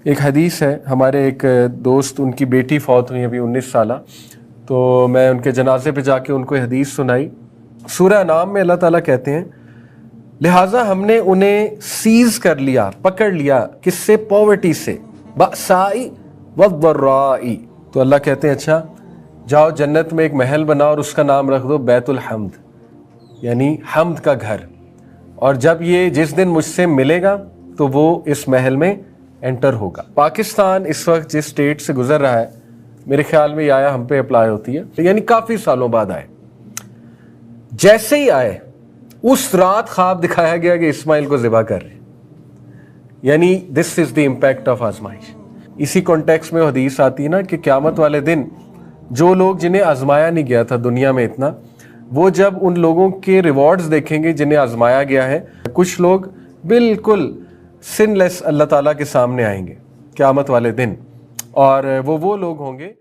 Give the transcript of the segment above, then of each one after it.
ایک حدیث ہے، ہمارے ایک دوست، ان کی بیٹی فوت ہوئی ابھی 19 سالہ، تو میں ان کے جنازے پہ جا کے ان کو حدیث سنائی۔ سورہ انعام میں اللہ تعالیٰ کہتے ہیں لہٰذا ہم نے انہیں سیز کر لیا، پکڑ لیا، کس سے؟ پاورٹی سے، بأسائی والضرائی۔ تو اللہ کہتے ہیں اچھا جاؤ جنت میں ایک محل بناؤ اور اس کا نام رکھ دو بیت الحمد، یعنی حمد کا گھر، اور جب یہ جس دن مجھ سے ملے گا تو وہ اس محل میں انٹر ہوگا۔ پاکستان اس وقت جس اسٹیٹ سے گزر رہا ہے، میرے خیال میں یہ آیا ہم پہ اپلائی ہوتی ہے، یعنی کافی سالوں بعد آئے۔ جیسے ہی آئے اس رات خواب دکھایا گیا کہ اسماعیل کو ذبح کر رہے، یعنی دس از دی امپیکٹ آف آزمائش۔ اسی کانٹیکس میں حدیث آتی ہے نا کہ قیامت والے دن جو لوگ جنہیں آزمایا نہیں گیا تھا دنیا میں اتنا، وہ جب ان لوگوں کے ریوارڈز دیکھیں گے جنہیں آزمایا گیا ہے، کچھ لوگ بالکل سن لیس اللہ تعالیٰ کے سامنے آئیں گے قیامت والے دن، اور وہ لوگ ہوں گے۔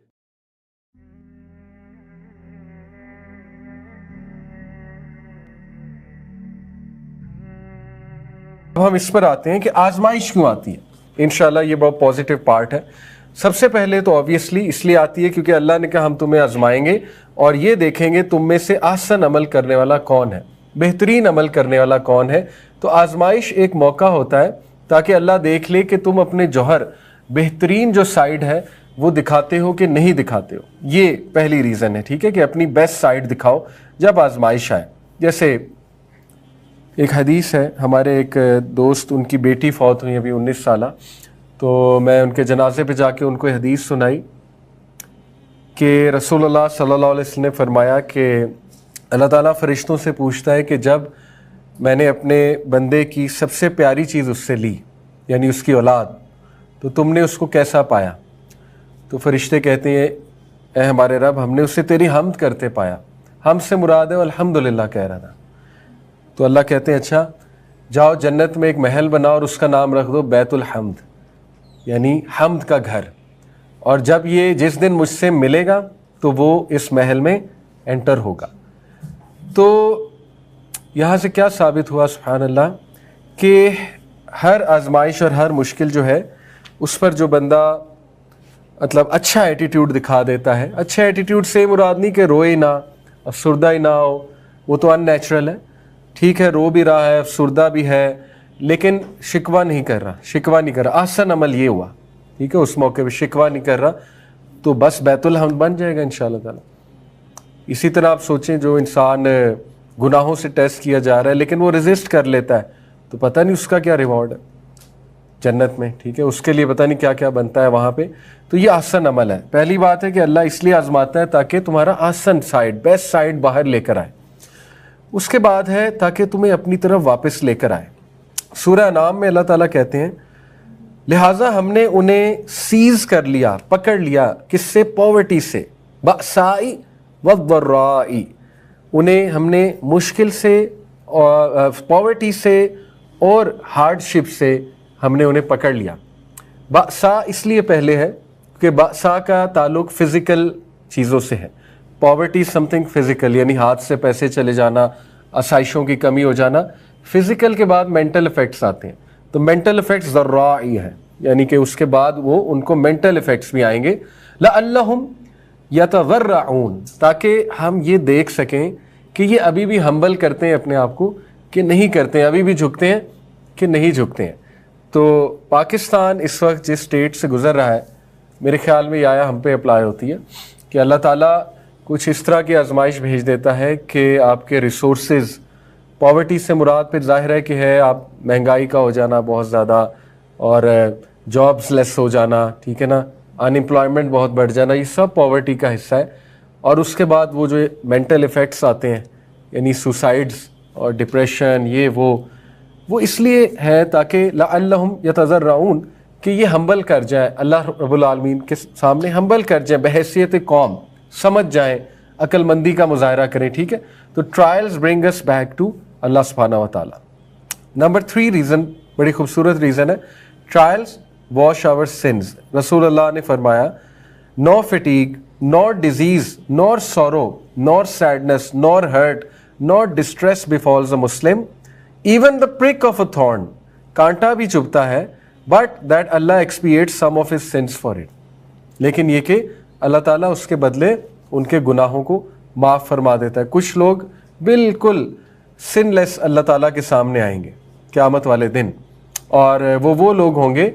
اب ہم اس پر آتے ہیں کہ آزمائش کیوں آتی ہے۔ انشاءاللہ یہ بہت پازیٹیو پارٹ ہے۔ سب سے پہلے تو آبویسلی اس لیے آتی ہے کیونکہ اللہ نے کہا ہم تمہیں آزمائیں گے اور یہ دیکھیں گے تم میں سے احسن عمل کرنے والا کون ہے، بہترین عمل کرنے والا کون ہے۔ تو آزمائش ایک موقع ہوتا ہے تاکہ اللہ دیکھ لے کہ تم اپنے جوہر، بہترین جو سائیڈ ہے وہ دکھاتے ہو کہ نہیں دکھاتے ہو۔ یہ پہلی ریزن ہے، ٹھیک ہے، کہ اپنی بیسٹ سائیڈ دکھاؤ جب آزمائش آئے۔ جیسے ایک حدیث ہے، ہمارے ایک دوست، ان کی بیٹی فوت ہوئی ابھی 19 سالہ، تو میں ان کے جنازے پہ جا کے ان کو حدیث سنائی کہ رسول اللہ صلی اللہ علیہ وسلم نے فرمایا کہ اللہ تعالیٰ فرشتوں سے پوچھتا ہے کہ جب میں نے اپنے بندے کی سب سے پیاری چیز اس سے لی، یعنی اس کی اولاد، تو تم نے اس کو کیسا پایا؟ تو فرشتے کہتے ہیں اے ہمارے رب، ہم نے اسے تیری حمد کرتے پایا۔ ہم سے مراد ہے الحمدللہ کہہ رہا تھا۔ تو اللہ کہتے ہیں اچھا جاؤ جنت میں ایک محل بناؤ اور اس کا نام رکھ دو بیت الحمد، یعنی حمد کا گھر، اور جب یہ جس دن مجھ سے ملے گا تو وہ اس محل میں انٹر ہوگا۔ تو یہاں سے کیا ثابت ہوا سبحان اللہ کہ ہر آزمائش اور ہر مشکل جو ہے اس پر جو بندہ مطلب اچھا ایٹیٹیوڈ دکھا دیتا ہے، اچھا ایٹیٹیوڈ سے مراد نہیں کہ روئے نہ، افسردہ ہی نہ ہو، وہ تو ان نیچرل ہے، ٹھیک ہے، رو بھی رہا ہے، افسردہ بھی ہے، لیکن شکوہ نہیں کر رہا، احسن عمل یہ ہوا، ٹھیک ہے، اس موقع پہ شکوہ نہیں کر رہا، تو بس بیت الحمد بن جائے گا انشاءاللہ تعالی۔ اسی طرح آپ سوچیں جو انسان گناہوں سے ٹیسٹ کیا جا رہا ہے لیکن وہ ریزسٹ کر لیتا ہے، تو پتہ نہیں اس کا کیا ریوارڈ ہے جنت میں، ٹھیک ہے، اس کے لیے پتہ نہیں کیا کیا بنتا ہے وہاں پہ۔ تو یہ احسن عمل ہے۔ پہلی بات ہے کہ اللہ اس لیے آزماتا ہے تاکہ تمہارا احسن سائیڈ، بیسٹ سائیڈ باہر لے کر آئے۔ اس کے بعد ہے تاکہ تمہیں اپنی طرف واپس لے کر آئے۔ سورہ انعام میں اللہ تعالیٰ کہتے ہیں لہٰذا ہم نے انہیں سیز کر لیا، پکڑ لیا، کس سے؟ پاورٹی سے، بأسائی والضرائی۔ انہیں ہم نے مشکل سے، پاورٹی سے اور ہارڈ شپ سے ہم نے انہیں پکڑ لیا۔ بأسا اس لیے پہلے ہے کہ بأسا کا تعلق فزیکل چیزوں سے ہے، پاورٹی سم تھنگ فزیکل، یعنی ہاتھ سے پیسے چلے جانا، آسائشوں کی کمی ہو جانا۔ فزیکل کے بعد مینٹل افیکٹس آتے ہیں، تو مینٹل افیکٹس ضرائی ہیں، یعنی کہ اس کے بعد وہ ان کو مینٹل افیکٹس بھی آئیں گے۔ لعلہم یتضرعون، تاکہ ہم یہ دیکھ سکیں کہ یہ ابھی بھی ہمبل کرتے ہیں اپنے آپ کو کہ نہیں کرتے ہیں، ابھی بھی جھکتے ہیں کہ نہیں جھکتے ہیں۔ تو پاکستان اس وقت جس اسٹیٹ سے گزر رہا ہے، میرے خیال میں یہ آیا ہم پہ اپلائی ہوتی ہے کہ اللہ تعالیٰ کچھ اس طرح کی آزمائش بھیج دیتا ہے کہ آپ کے ریسورسز، پاورٹی سے مراد پھر ظاہر ہے کہ ہے آپ مہنگائی کا ہو جانا بہت زیادہ، اور جابس لیس ہو جانا، ٹھیک ہے نا، ان امپلائمنٹ بہت بڑھ جانا، یہ سب پاورٹی کا حصہ ہے۔ اور اس کے بعد وہ جو مینٹل ایفیکٹس آتے ہیں، یعنی سوسائڈز اور ڈپریشن، یہ وہ اس لیے ہے تاکہ لعلہم یتضرعون، کہ یہ ہمبل کر جائیں، اللہ رب العالمین کے سامنے ہمبل کر جائیں بحیثیت قوم، سمجھ جائیں، عقل مندی کا مظاہرہ کریں، ٹھیک ہے۔ تو trials bring us back to Allah سبحانہ و تعالیٰ۔ نمبر 3 ریزن، بڑی خوبصورت ریزن ہے، ٹرائلز واش آور سنز۔ رسول اللہ نے فرمایا no fatigue nor disease nor sorrow nor sadness nor hurt nor distress befalls a Muslim even the prick of a thorn. کانٹا بھی چبھتا ہے but that Allah expiates some of his sins for it. लेकिन ये कि अल्लाह ताला उसके बदले उनके गुनाहों को माफ़ फरमा देता है। कुछ लोग बिल्कुल सिनलेस अल्लाह ताला के सामने आएंगे क़यामत वाले दिन, और वो लोग होंगे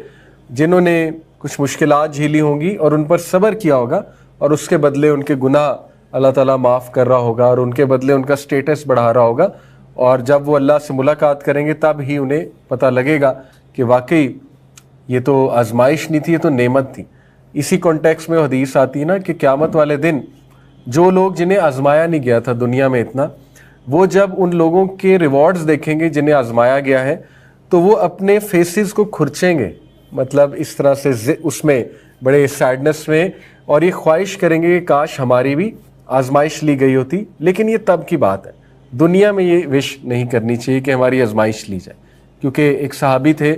जिन्होंने कुछ मुश्किलात झेली होंगी और उन पर सब्र किया होगा, और उसके बदले उनके गुनाह अल्लाह ताला माफ़ कर रहा होगा और उनके बदले उनका स्टेटस बढ़ा रहा होगा। और जब वो अल्लाह से मुलाकात करेंगे तब ही उन्हें पता लगेगा कि वाकई ये तो आजमाइश नहीं थी, ये तो नेमत थी। इसी कॉन्टेक्स्ट में हदीस आती है ना कि क़यामत वाले दिन जो लोग जिन्हें आजमाया नहीं गया था दुनिया में इतना, वो जब उन लोगों के रिवॉर्ड्स देखेंगे जिन्हें आजमाया गया है, तो वो अपने फेसेस को खुरचेंगे, मतलब इस तरह से उसमें बड़े सैडनेस में, और ये ख्वाहिश करेंगे कि काश हमारी भी आजमाइश ली गई होती। लेकिन ये तब की बात है, दुनिया में ये विश नहीं करनी चाहिए कि हमारी आजमाइश ली जाए। क्योंकि एक सहाबी थे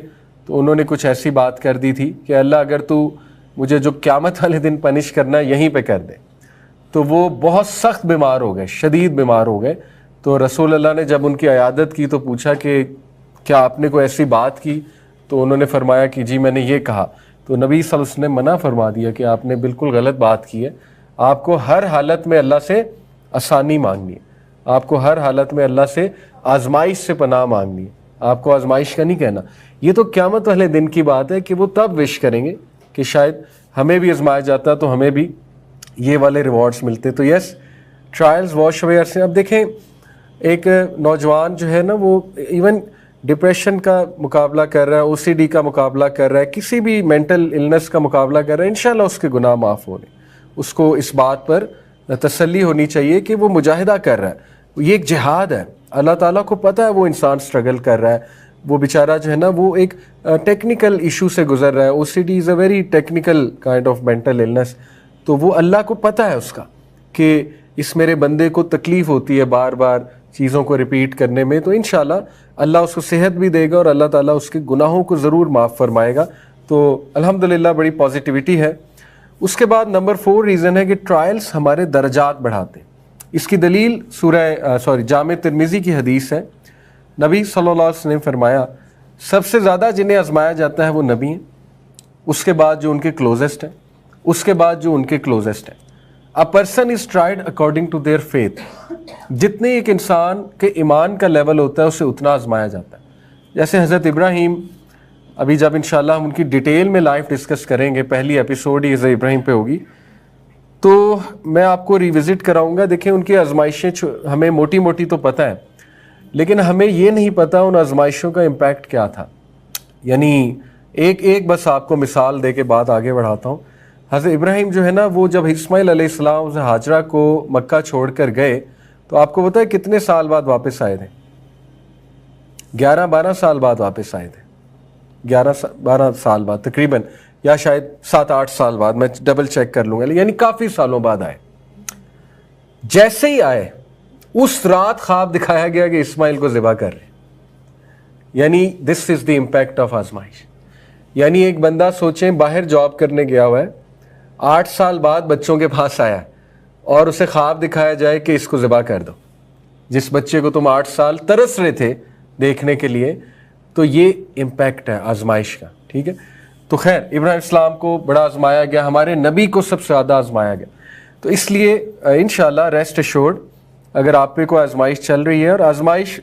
तो उन्होंने कुछ ऐसी बात कर दी थी कि अल्लाह अगर तू मुझे जो क़यामत वाले दिन पनिश करना है यहीं पे कर दे। तो वो बहुत सख्त बीमार हो गए, शदीद बीमार हो गए। तो रसूल अल्लाह ने जब उनकी अयादत की तो पूछा कि क्या आपने कोई ऐसी बात की? तो उन्होंने फरमाया कि जी मैंने ये कहा। तो नबी सल्लल्लाहु अलैहि वसल्लम ने मना फरमा दिया कि आपने बिल्कुल गलत बात की है। आपको हर हालत में अल्लाह से आसानी मांगनी है, आपको हर हालत में अल्लाह से आजमाइश से पनाह मांगनी है, आपको आजमाइश का नहीं कहना। ये तो क़यामत वाले दिन की बात है कि वो तब विश करेंगे कि शायद हमें भी आजमाया जाता तो हमें भी ये वाले रिवॉर्ड्स मिलते। तो यस, ट्रायल्स वॉश अवे से। अब देखें, एक नौजवान जो है ना, वो इवन डिप्रेशन का मुकाबला कर रहा है, OCD का मुकाबला कर रहा है, किसी भी मेंटल इलनेस का मुकाबला कर रहा है, इंशाल्लाह उसके गुनाह माफ़ हो रहे। उसको इस बात पर तसल्ली होनी चाहिए कि वो मुजाहिदा कर रहा है, ये एक जिहाद है। अल्लाह ताला को पता है वो इंसान स्ट्रगल कर रहा है, वो बेचारा जो है ना वो एक टेक्निकल इशू से गुजर रहा है। OCD is a very technical kind of mental illness. तो वो अल्लाह को पता है उसका कि इस मेरे बंदे को तकलीफ़ होती है बार बार चीज़ों को रिपीट करने में, तो इंशाल्लाह अल्लाह उसको सेहत भी देगा और अल्लाह ताला उसके गुनाहों को ज़रूर माफ़ फरमाएगा। तो अल्हम्दुलिल्लाह बड़ी पॉजिटिविटी है। उसके बाद नंबर 4 रीज़न है कि ट्रायल्स हमारे दर्जात बढ़ाते हैं। इसकी दलील जामे तिर्मिज़ी की हदीस है। नबी सल्लल्लाहु अलैहि वसल्लम ने फरमाया, सबसे ज़्यादा जिन्हें आजमाया जाता है वो नबी हैं, उसके बाद जो उनके क्लोजेस्ट हैं, उसके बाद जो उनके क्लोजेस्ट हैं। A person is tried according to their faith. जितने एक इंसान के ईमान का लेवल होता है उसे उतना आजमाया जाता है। जैसे हज़रत इब्राहीम, अभी जब इंशाल्लाह हम उनकी डिटेल में लाइफ डिस्कस करेंगे, पहली एपिसोड ही हज़रत इब्राहीम पे होगी, तो मैं आपको रिविज़िट कराऊंगा। देखें, उनकी आजमाइशें हमें मोटी मोटी तो पता है, लेकिन हमें ये नहीं पता उन आजमाइशों का इम्पैक्ट क्या था। यानी एक बस आपको मिसाल दे के बात आगे बढ़ाता हूँ। हज़रत इब्राहीम जो है ना, वो जब इस्माइल अलैहिस्सलाम से हाजरा को मक्का छोड़कर गए, तो आपको पता है कितने साल बाद वापस आए थे? 11-12 साल बाद वापस आए थे। 11-12 साल बाद तकरीबन, या शायद 7-8 साल बाद, मैं डबल चेक कर लूँगा, यानी काफ़ी सालों बाद आए। जैसे ही आए उस रात ख्वाब दिखाया गया कि इस्माइल को ज़िबा कर रहे। यानी this is the impact of आजमाइश। यानी एक बंदा सोचें, बाहर जॉब करने गया हुआ है, 8 साल बाद बच्चों के पास आया और उसे ख्वाब दिखाया जाए कि इसको ज़िबा कर दो, जिस बच्चे को तुम 8 साल तरस रहे थे देखने के लिए। तो ये इम्पैक्ट है आजमाइश का, ठीक है। तो खैर, इब्राहीम इस्लाम को बड़ा आजमाया गया, हमारे नबी को सबसे ज़्यादा आजमाया गया। तो इसलिए इंशाल्लाह रेस्ट एश्योर्ड, अगर आप पे कोई आजमाइश चल रही है, और आजमाइश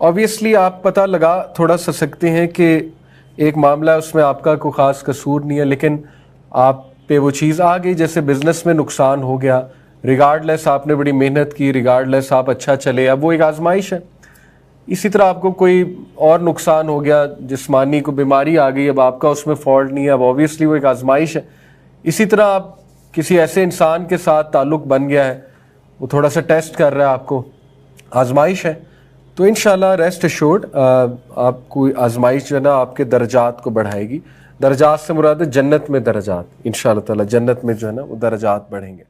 ऑब्वियसली आप पता लगा थोड़ा सा सकते हैं कि एक मामला है उसमें आपका कोई ख़ास कसूर नहीं है, लेकिन आप पे वो चीज़ आ गई, जैसे बिज़नेस में नुकसान हो गया, रिगार्डलेस आपने बड़ी मेहनत की, रिगार्डलेस आप अच्छा चले, अब वो एक आजमाइश है। इसी तरह आपको कोई और नुकसान हो गया, जिस्मानी को बीमारी आ गई, अब आपका उसमें फॉल्ट नहीं है, अब ऑब्वियसली वो एक आजमाइश है। इसी तरह आप किसी ऐसे इंसान के साथ ताल्लुक़ बन गया है, वो थोड़ा सा टेस्ट कर रहा है आपको, आजमाइश है। तो इंशाल्लाह रेस्ट एश्योर्ड, आपको आजमाइश जो है ना आपके दर्जात को बढ़ाएगी। दर्जात से मुराद है जन्नत में दर्जात, इंशाल्लाह ताला जन्नत में जो है ना वो दर्जात बढ़ेंगे।